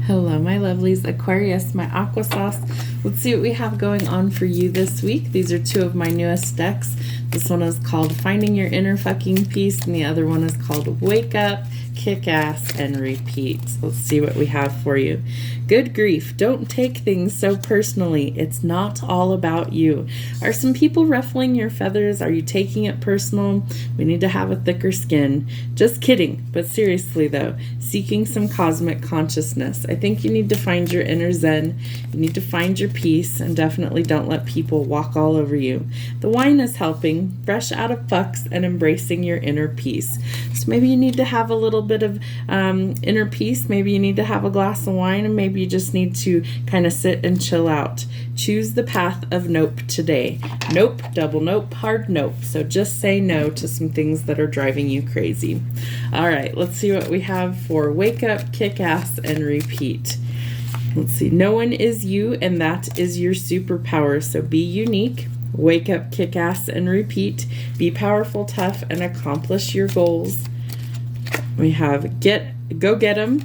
Hello, my lovelies. Aquarius, my aqua sauce. Let's see what we have going on for you this week. These are two of my newest decks. This one is called Finding Your Inner Fucking Peace, and the other one is called Wake Up, Kick Ass, and Repeat. Let's see what we have for you. Good grief. Don't take things so personally. It's not all about you. Are some people ruffling your feathers? Are you taking it personal? We need to have a thicker skin. Just kidding. But seriously, though, seeking some cosmic consciousness. I think you need to find your inner zen. You need to find your peace, and definitely don't let people walk all over you. The wine is helping, fresh out of fucks and embracing your inner peace. So maybe you need to have a little bit of inner peace. Maybe you need to have a glass of wine, and maybe you just need to kind of sit and chill out. Choose the path of nope today. Nope, double nope, hard nope. So just say no to some things that are driving you crazy. All right, let's see what we have for Wake Up, Kick Ass, and Repeat. Let's see. No one is you, and that is your superpower. So be unique. Wake up, kick ass, and repeat. Be powerful, tough, and accomplish your goals. We have go get them.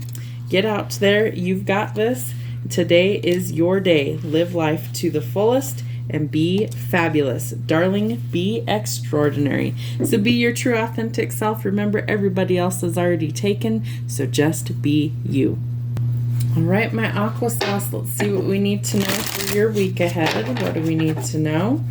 Get out there. You've got this. Today is your day. Live life to the fullest and be fabulous. Darling, be extraordinary. So be your true, authentic self. Remember, everybody else is already taken, so just be you. All right, my aqua sauce, let's see what we need to know for your week ahead. What do we need to know?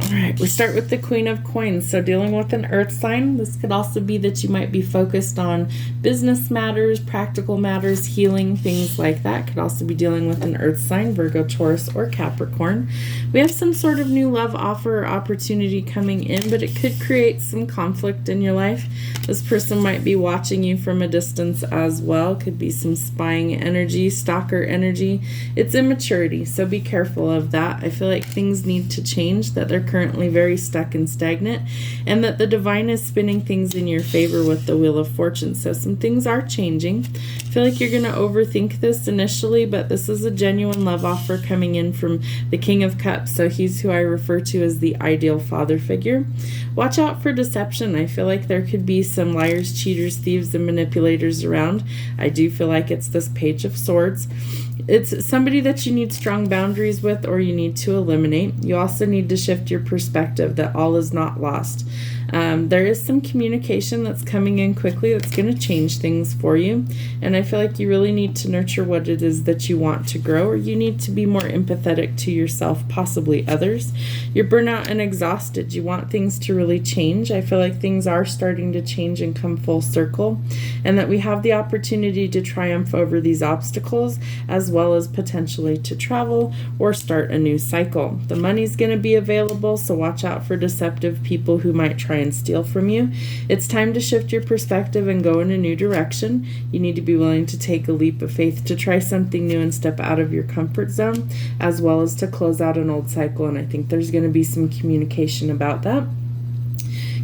All right, we start with the Queen of Coins. So dealing with an earth sign, this could also be that you might be focused on business matters, practical matters, healing, things like that. Could also be dealing with an earth sign, Virgo, Taurus, or Capricorn. We have some sort of new love offer or opportunity coming in, but it could create some conflict in your life. This person might be watching you from a distance as well. Could be some spying energy, stalker energy. It's immaturity, so be careful of that. I feel like things need to change, that they're currently very stuck and stagnant, and that the divine is spinning things in your favor with the Wheel of Fortune. So some things are changing. I feel like you're going to overthink this initially, but this is a genuine love offer coming in from the King of Cups. So he's who I refer to as the ideal father figure. Watch out for deception. I feel like there could be some liars, cheaters, thieves, and manipulators around. I do feel like it's this Page of Swords. It's somebody that you need strong boundaries with, or you need to eliminate. You also need to shift your perspective that all is not lost. There is some communication that's coming in quickly that's going to change things for you. And I feel like you really need to nurture what it is that you want to grow, or you need to be more empathetic to yourself, possibly others. You're burnout and exhausted. You want things to really change. I feel like things are starting to change and come full circle, and that we have the opportunity to triumph over these obstacles, as well as potentially to travel or start a new cycle. The money's going to be available, so watch out for deceptive people who might try and steal from you. It's time to shift your perspective and go in a new direction. You need to be willing to take a leap of faith to try something new and step out of your comfort zone, as well as to close out an old cycle, and I think there's going to be some communication about that.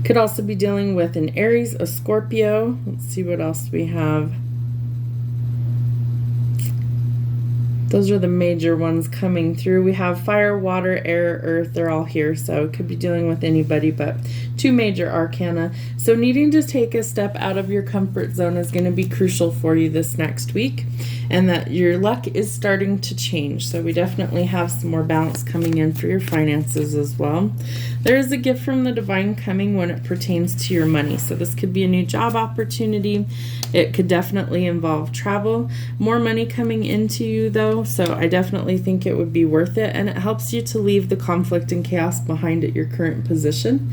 Could also be dealing with an Aries, a Scorpio. Let's see what else we have. Those are the major ones coming through. We have fire, water, air, earth. They're all here, so it could be dealing with anybody, but two major arcana. So needing to take a step out of your comfort zone is going to be crucial for you this next week, and that your luck is starting to change. So we definitely have some more balance coming in for your finances as well. There is a gift from the divine coming when it pertains to your money. So this could be a new job opportunity. It could definitely involve travel. More money coming into you, though, so I definitely think it would be worth it, and it helps you to leave the conflict and chaos behind at your current position.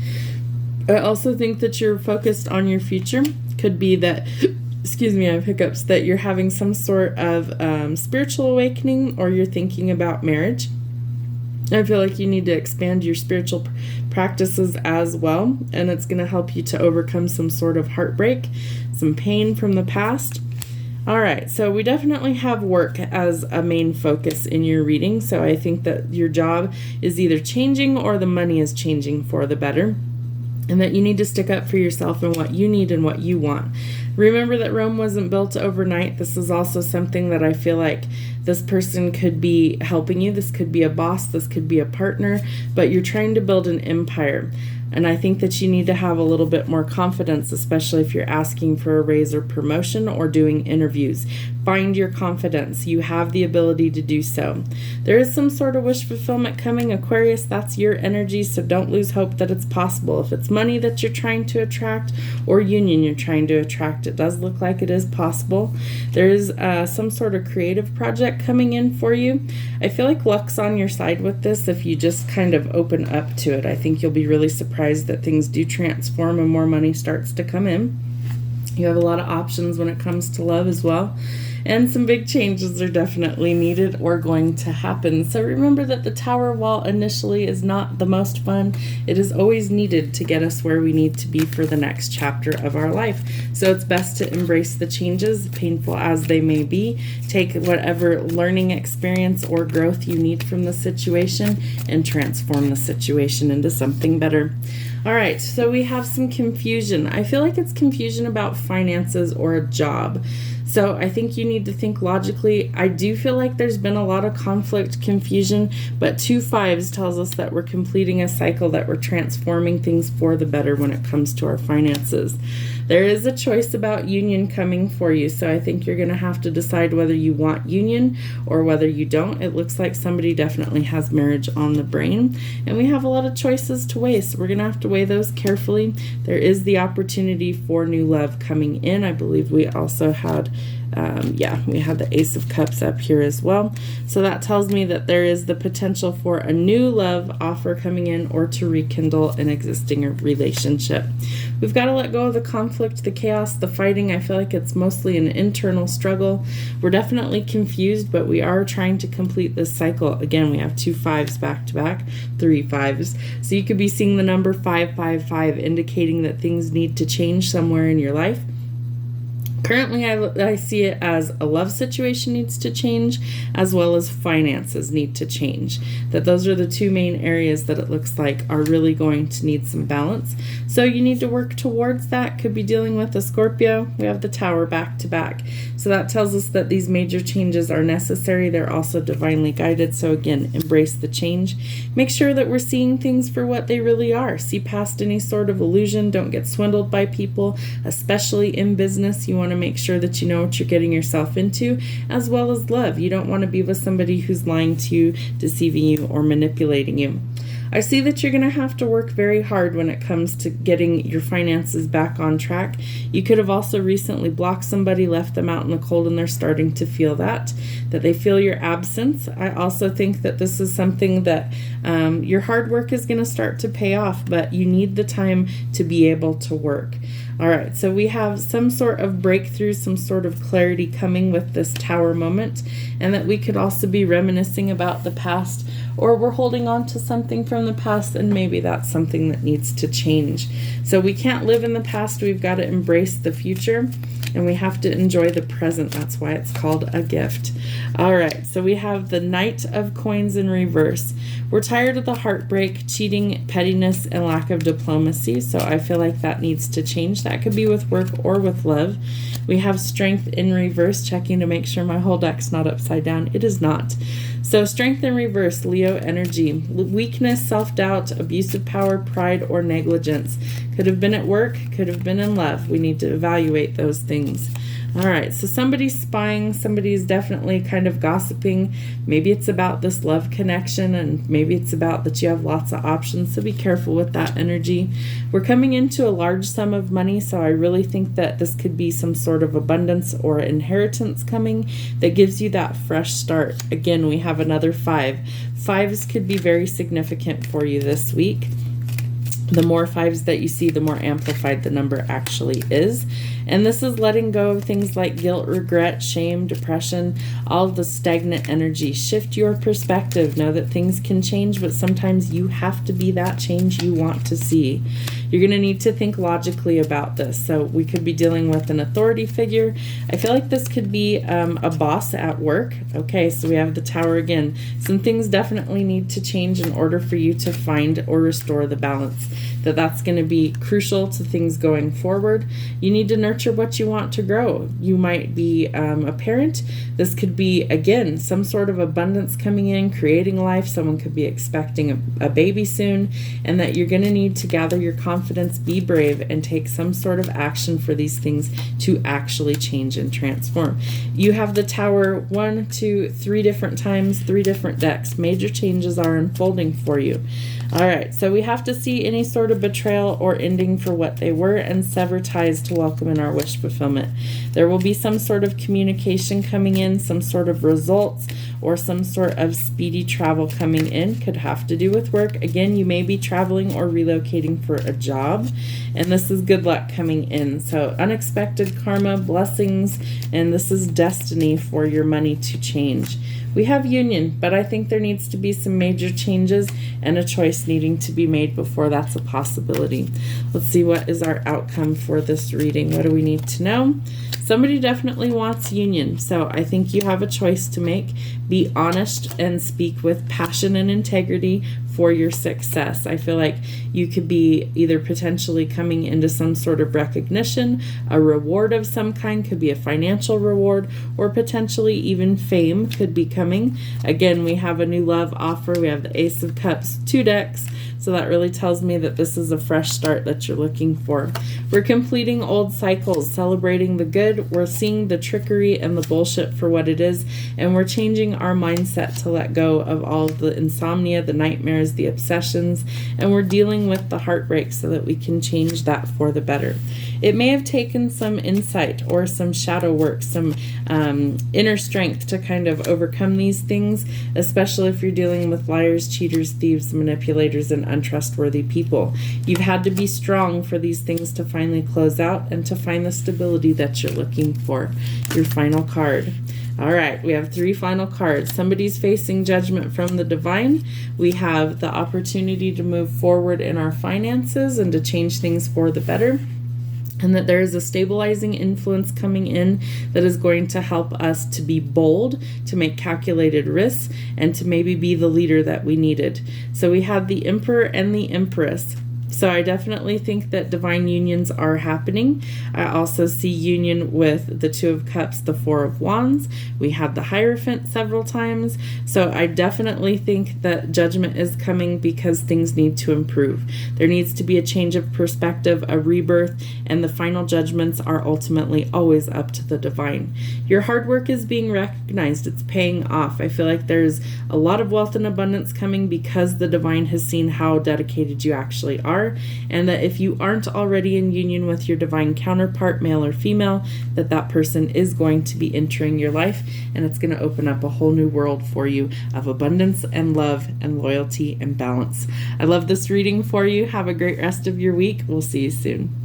I also think that you're focused on your future. Could be that, excuse me, I have hiccups, that you're having some sort of spiritual awakening, or you're thinking about marriage. I feel like you need to expand your spiritual practices as well, and it's going to help you to overcome some sort of heartbreak, some pain from the past. All right, so we definitely have work as a main focus in your reading, so I think that your job is either changing or the money is changing for the better, and that you need to stick up for yourself and what you need and what you want. Remember that Rome wasn't built overnight. This is also something that I feel like this person could be helping you. This could be a boss, this could be a partner, but you're trying to build an empire. And I think that you need to have a little bit more confidence, especially if you're asking for a raise or promotion or doing interviews. Find your confidence. You have the ability to do so. There is some sort of wish fulfillment coming, Aquarius. That's your energy, so don't lose hope that it's possible. If it's money that you're trying to attract or union you're trying to attract, it does look like it is possible. There is some sort of creative project coming in for you. I feel like luck's on your side with this if you just kind of open up to it. I think you'll be really surprised that things do transform and more money starts to come in. You have a lot of options when it comes to love as well. And some big changes are definitely needed or going to happen. So remember that the Tower wall initially is not the most fun. It is always needed to get us where we need to be for the next chapter of our life. So it's best to embrace the changes, painful as they may be. Take whatever learning experience or growth you need from the situation and transform the situation into something better. All right, so we have some confusion. I feel like it's confusion about finances or a job. So I think you need to think logically. I do feel like there's been a lot of conflict, confusion, but 2 5s tells us that we're completing a cycle, that we're transforming things for the better when it comes to our finances. There is a choice about union coming for you, so I think you're going to have to decide whether you want union or whether you don't. It looks like somebody definitely has marriage on the brain, and we have a lot of choices to weigh, so we're going to have to weigh those carefully. There is the opportunity for new love coming in. I believe we also had we had the Ace of Cups up here as well. So that tells me that there is the potential for a new love offer coming in or to rekindle an existing relationship. We've got to let go of the conflict, the chaos, the fighting. I feel like it's mostly an internal struggle. We're definitely confused, but we are trying to complete this cycle. Again, we have 2 5s back to back, 3 5s. So you could be seeing the number 555 indicating that things need to change somewhere in your life. Currently, I see it as a love situation needs to change, as well as finances need to change. That those are the 2 main areas that it looks like are really going to need some balance. So you need to work towards that. Could be dealing with a Scorpio. We have the Tower back to back. So that tells us that these major changes are necessary. They're also divinely guided. So again, embrace the change. Make sure that we're seeing things for what they really are. See past any sort of illusion. Don't get swindled by people, especially in business. You want to make sure that you know what you're getting yourself into, as well as love. You don't want to be with somebody who's lying to you, deceiving you, or manipulating you. I see that you're going to have to work very hard when it comes to getting your finances back on track. You could have also recently blocked somebody, left them out in the cold, and they're starting to feel that they feel your absence. I also think that this is something that your hard work is going to start to pay off, but you need the time to be able to work. All right, so we have some sort of breakthrough, some sort of clarity coming with this Tower moment, and that we could also be reminiscing about the past, or we're holding on to something from the past, and maybe that's something that needs to change. So we can't live in the past. We've got to embrace the future, and we have to enjoy the present. That's why it's called a gift. All right, so we have the Knight of Coins in reverse. We're tired of the heartbreak, cheating, pettiness, and lack of diplomacy, so I feel like that needs to change. That could be with work or with love. We have Strength in reverse, checking to make sure my whole deck's not upside down. It is not. So Strength in reverse, Leo energy. Weakness, self-doubt, abusive power, pride, or negligence. Could have been at work, could have been in love. We need to evaluate those things. All right, so somebody's spying, somebody's definitely kind of gossiping. Maybe it's about this love connection, and maybe it's about that you have lots of options, so be careful with that energy. We're coming into a large sum of money, so I really think that this could be some sort of abundance or inheritance coming that gives you that fresh start. Again, we have another 5. 5s could be very significant for you this week. The more 5s that you see, the more amplified the number actually is. And this is letting go of things like guilt, regret, shame, depression, all the stagnant energy. Shift your perspective. Know that things can change, but sometimes you have to be that change you want to see. You're going to need to think logically about this. So we could be dealing with an authority figure. I feel like this could be a boss at work. Okay, so we have the Tower again. Some things definitely need to change in order for you to find or restore the balance. That's going to be crucial to things going forward. You need to nurture what you want to grow. You might be a parent. This could be, again, some sort of abundance coming in, creating life. Someone could be expecting a baby soon, and that you're going to need to gather your confidence, be brave, and take some sort of action for these things to actually change and transform. You have the Tower 1, 2, 3 different times, 3 different decks. Major changes are unfolding for you. All right, so we have to see any sort of betrayal or ending for what they were and sever ties to welcome in our wish fulfillment. There will be some sort of communication coming in, some sort of results, or some sort of speedy travel coming in. Could have to do with work. Again, you may be traveling or relocating for a job, and this is good luck coming in. So unexpected karma, blessings, and this is destiny for your money to change. We have union, but I think there needs to be some major changes and a choice needing to be made before that's a possibility. Let's see what is our outcome for this reading. What do we need to know? Somebody definitely wants union, so I think you have a choice to make. Be honest and speak with passion and integrity for your success. I feel like you could be either potentially coming into some sort of recognition, a reward of some kind, could be a financial reward, or potentially even fame could be coming. Again, we have a new love offer. We have the Ace of Cups, 2 decks. So that really tells me that this is a fresh start that you're looking for. We're completing old cycles, celebrating the good. We're seeing the trickery and the bullshit for what it is, and we're changing our mindset to let go of all of the insomnia, the nightmares, the obsessions, and we're dealing with the heartbreak so that we can change that for the better. It may have taken some insight or some shadow work, some inner strength to kind of overcome these things, especially if you're dealing with liars, cheaters, thieves, manipulators, and untrustworthy people. You've had to be strong for these things to finally close out and to find the stability that you're looking for. Your final card. All right, we have 3 final cards. Somebody's facing judgment from the divine. We have the opportunity to move forward in our finances and to change things for the better. And that there is a stabilizing influence coming in that is going to help us to be bold, to make calculated risks, and to maybe be the leader that we needed. So we have the Emperor and the Empress. So I definitely think that divine unions are happening. I also see union with the 2 of Cups, the 4 of Wands. We had the Hierophant several times. So I definitely think that judgment is coming because things need to improve. There needs to be a change of perspective, a rebirth, and the final judgments are ultimately always up to the divine. Your hard work is being recognized. It's paying off. I feel like there's a lot of wealth and abundance coming because the divine has seen how dedicated you actually are. And that if you aren't already in union with your divine counterpart, male or female, that person is going to be entering your life, and it's going to open up a whole new world for you of abundance and love and loyalty and balance. I love this reading for you. Have a great rest of your week. We'll see you soon.